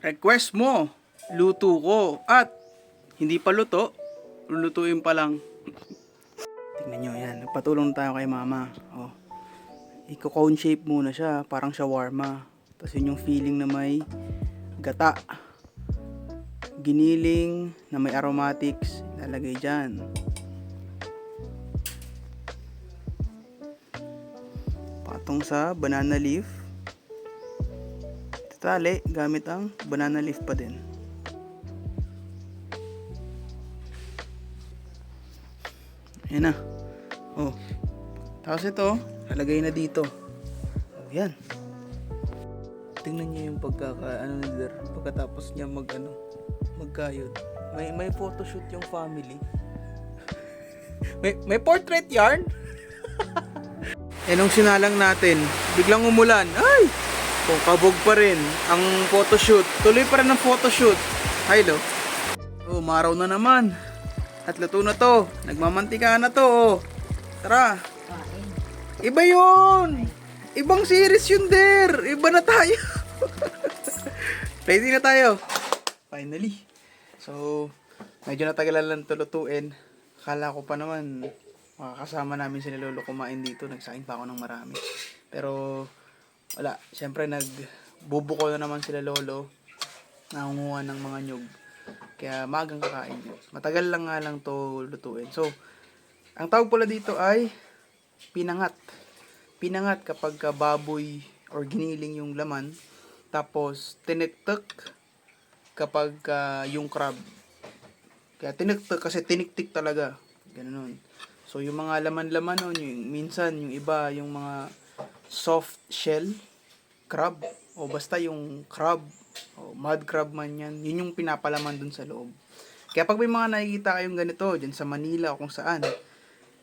Request mo, luto ko. At hindi pa luto, lulutuin pa lang. Tingnan nyo yan, nagpatulong tayo kay mama. Oh. Iko-cone shape muna siya, parang shawarma. Tapos yun yung feeling na may gata. Giniling na may aromatics, ilalagay dyan. Patong sa banana leaf. Tali gamit ang banana leaf pa din. Ayan na. Oh. Tapos ito, lalagay na dito. Oh, yan. Tingnan niyo yung pagkatapos niya magkayod. May photoshoot yung family. may portrait yarn. Nung sinalang natin, biglang umulan. Ay! Kung kabog pa rin ang photoshoot. Tuloy pa rin ang photoshoot. Hi, lo. Oh, maraw na naman. At luto na to. Nagmamantika na to. Oh. Tara. Iba yun. Ibang series yun, der. Iba na tayo. Ready na tayo. Finally. So, medyo natagalan lang to lutuin. Akala ko pa naman makakasama namin sila lolo kumain dito. Nagsain pa ako ng marami. Pero wala. Siyempre nagbubuko na naman sila lolo. Nangunguha ng mga nyug. Kaya magang kakain yun. Matagal lang nga lang to lutuin. So, ang tawag pala dito ay pinangat. Pinangat kapag baboy or giniling yung laman. Tapos, tiniktok kapag yung crab. Kaya tiniktok kasi tiniktik talaga. Ganun. So, yung mga laman-laman nun, minsan yung iba, yung mga soft shell crab o basta yung crab o mud crab man yan, yun yung pinapalaman dun sa loob. Kaya pag may mga nakikita kayong ganito dyan sa Manila o kung saan,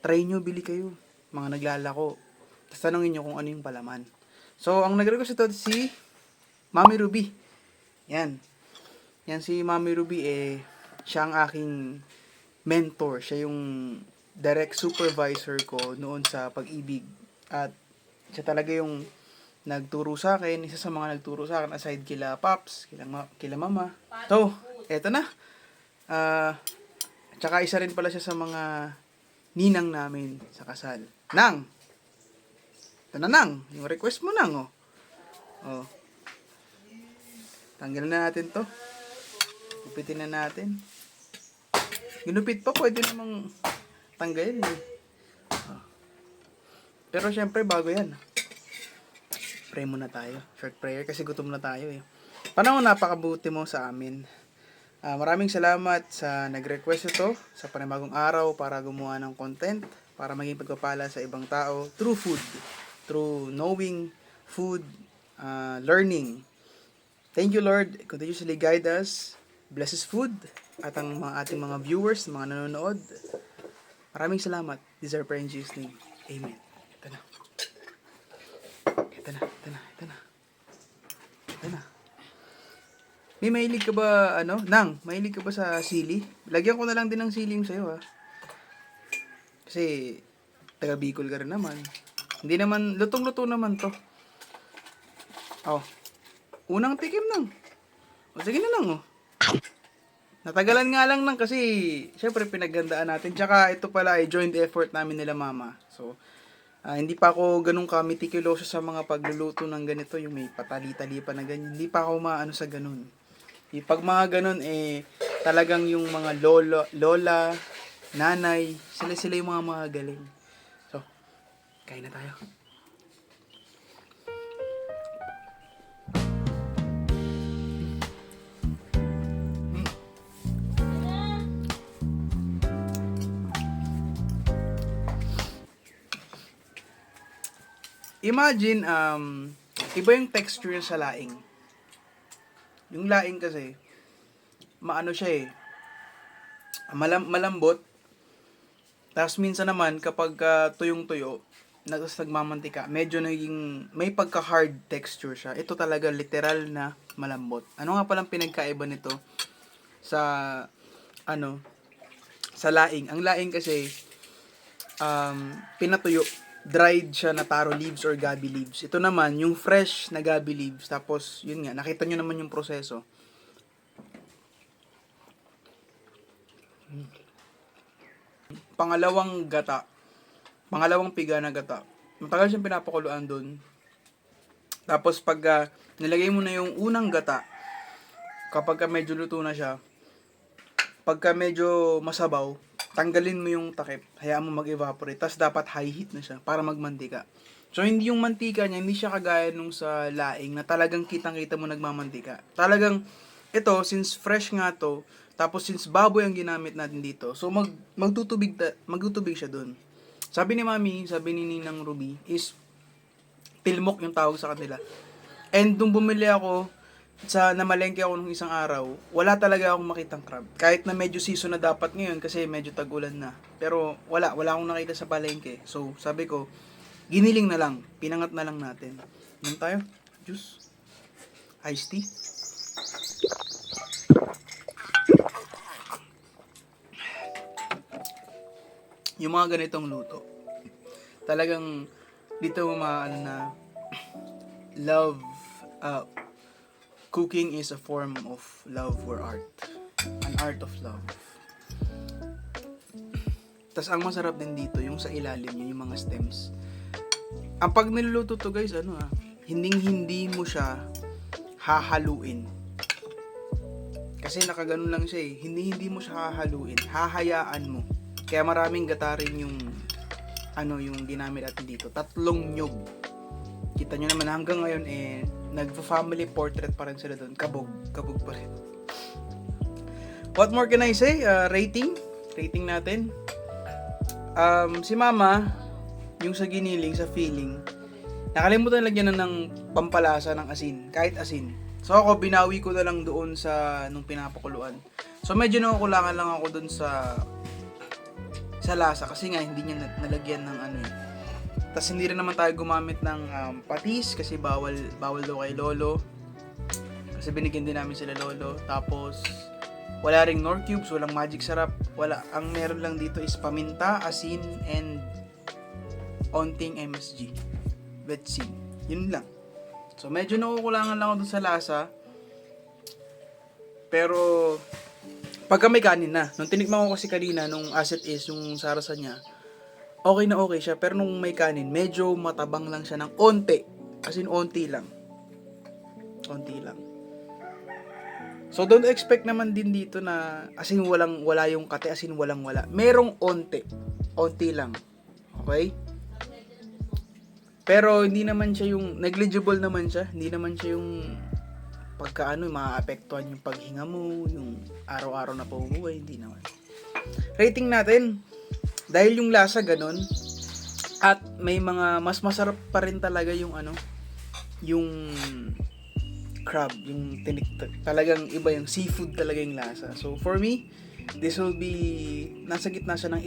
try nyo, bili kayo, mga naglalako, tapos tanongin nyo kung ano yung palaman. So ang nag-request ito si Mami Ruby. Yan si Mami Ruby, siya ang aking mentor, siya yung direct supervisor ko noon sa Pag-ibig. At siya talaga yung nagturo sa akin, isa sa mga nagturo sa akin aside kila Pops, kila Mama. So, eto na. Tsaka isa rin pala siya sa mga ninang namin sa kasal. Nang! Ito na, Nang. Yung request mo, Nang, oh. Oh. Tanggalin na natin to. Gupitin na natin. Ginupit pa, pwede namang tanggalin, eh. Oh. Pero syempre, bago yan. Pray muna tayo. Short prayer kasi gutom na tayo, eh. Panahon, napakabuti mo sa amin. Maraming salamat sa nag-request ito sa panibagong araw para gumawa ng content, para maging pagpapala sa ibang tao through food, through knowing food, learning. Thank you, Lord. Continuously guide us. Bless us food at ang ating mga viewers, mga nanonood. Maraming salamat. These are praying in Jesus' name. Amen. Ito na. May mahilig ka ba, Nang, mahilig ka ba sa sili? Lagyan ko na lang din ng sili yung sa'yo, ha? Kasi, taga Bicol ka rin naman. Hindi naman, lutong-luto naman to. Oh, unang tikim, Nang. O, sige na lang, oh. Natagalan nga lang nang kasi, syempre, pinaghandaan natin. Tsaka, ito pala ay joint effort namin nila Mama. So, hindi pa ako ganun ka-meticuloso sa mga pagluluto ng ganito, yung may patali-tali pa na ganyan. Hindi pa ako maano sa ganun. Pag mga ganun, talagang yung mga lola, nanay, sila yung mga galing. So, kain na tayo. Imagine, iba yung texture sa laing. Yung laing kasi, maano siya, malambot. Tapos minsan naman, kapag tuyong-tuyo, nagmamantika, medyo may pagka-hard texture siya. Ito talaga, literal na malambot. Ano nga palang pinagkaiba nito sa, sa laing? Ang laing kasi, pinatuyo. dried siya na taro leaves or gabi leaves. Ito naman, yung fresh na gabi leaves. Tapos, yun nga, nakita nyo naman yung proseso. Pangalawang gata. Pangalawang piga na gata. Matagal siyang pinapakuluan dun. Tapos, pag nilagay mo na yung unang gata, kapag medyo luto na siya, pagka medyo masabaw, tanggalin mo yung takip, hayaan mo mag-evaporate, tapos dapat high heat na siya para magmantika. So, hindi yung mantika niya, hindi siya kagaya nung sa laing na talagang kitang-kita mo nagmamantika. Talagang, ito, since fresh nga to, tapos since baboy ang ginamit natin dito, so magtutubig siya dun. Sabi ni Mami, sabi ni Ninang Ruby, is pilmok yung tawag sa kanila. And nung bumili ako, namalengke ako nung isang araw, wala talaga akong makitang crab. Kahit na medyo season na dapat ngayon kasi medyo tag-ulan na. Pero wala akong nakita sa palengke. So sabi ko, giniling na lang, pinangat na lang natin. Ano tayo? Juice? Iced tea? Yung mga ganitong luto, talagang dito maano na love, cooking is a form of love or art. An art of love. Tas ang masarap din dito, yung sa ilalim yung mga stems. Ang pag niluluto to guys, hindi mo siya hahaluin. Kasi nakaganon lang siya eh. Hindi mo siya hahaluin. Hahayaan mo. Kaya maraming gata rin yung ginamit natin dito. 3 nyug. Kita nyo naman hanggang ngayon nagfa-family portrait pa rin sila doon. Kabog pa rin. What more can I say? Rating natin. Si Mama, yung sa giniling, sa feeling, nakalimutan lagyan na ng pampalasa ng asin, kahit asin. So ako, binawi ko na lang doon sa nung pinapakuluan. So medyo nakukulangan lang ako doon sa lasa kasi nga hindi niya nalagyan ng Tas hindi rin naman tayo gumamit ng patis kasi bawal daw kay Lolo. Kasi binigyan din namin sila Lolo. Tapos wala ring Knorr cubes, walang magic sarap. Wala. Ang meron lang dito is paminta, asin, and onting MSG. Vetsin. Yun lang. So medyo nakukulangan lang ako dun sa lasa. Pero pagka may kanin na, nung tinikman ko kasi kanina, nung as it is, yung sarasa niya, okay na okay siya. Pero nung may kanin, medyo matabang lang siya ng onti. As in, onti lang. Onti lang. So, don't expect naman din dito na, as in, wala yung kate, as in, wala. Merong onti. Onti lang. Okay? Pero, hindi naman siya yung, negligible naman siya. Hindi naman siya yung, maaapektuhan yung paghinga mo, yung araw-araw na pamumuhay, hindi naman. Rating natin, dahil yung lasa ganun, at may mga mas masarap pa rin talaga yung yung crab, yung talagang iba yung seafood talaga yung lasa. So for me, this will be, nasa gitna siya ng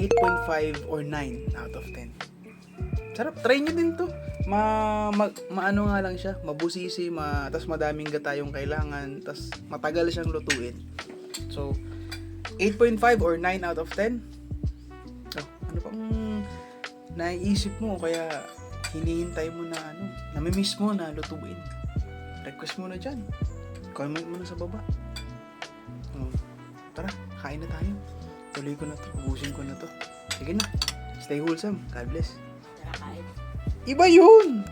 8.5 or 9 out of 10. Sarap, try nyo din to. Maano nga lang siya, mabusisi, tas madaming gata yung kailangan, tas matagal siyang lutuin. So, 8.5 or 9 out of 10. So, ano pang naiisip mo kaya hinihintay mo na namimiss mo na lutuin? Request mo na dyan. Comment mo na sa baba. Tara, kain na tayo. Tuloy ko na to, ubusin ko na to. Sige na, stay wholesome. God bless. Iba yun!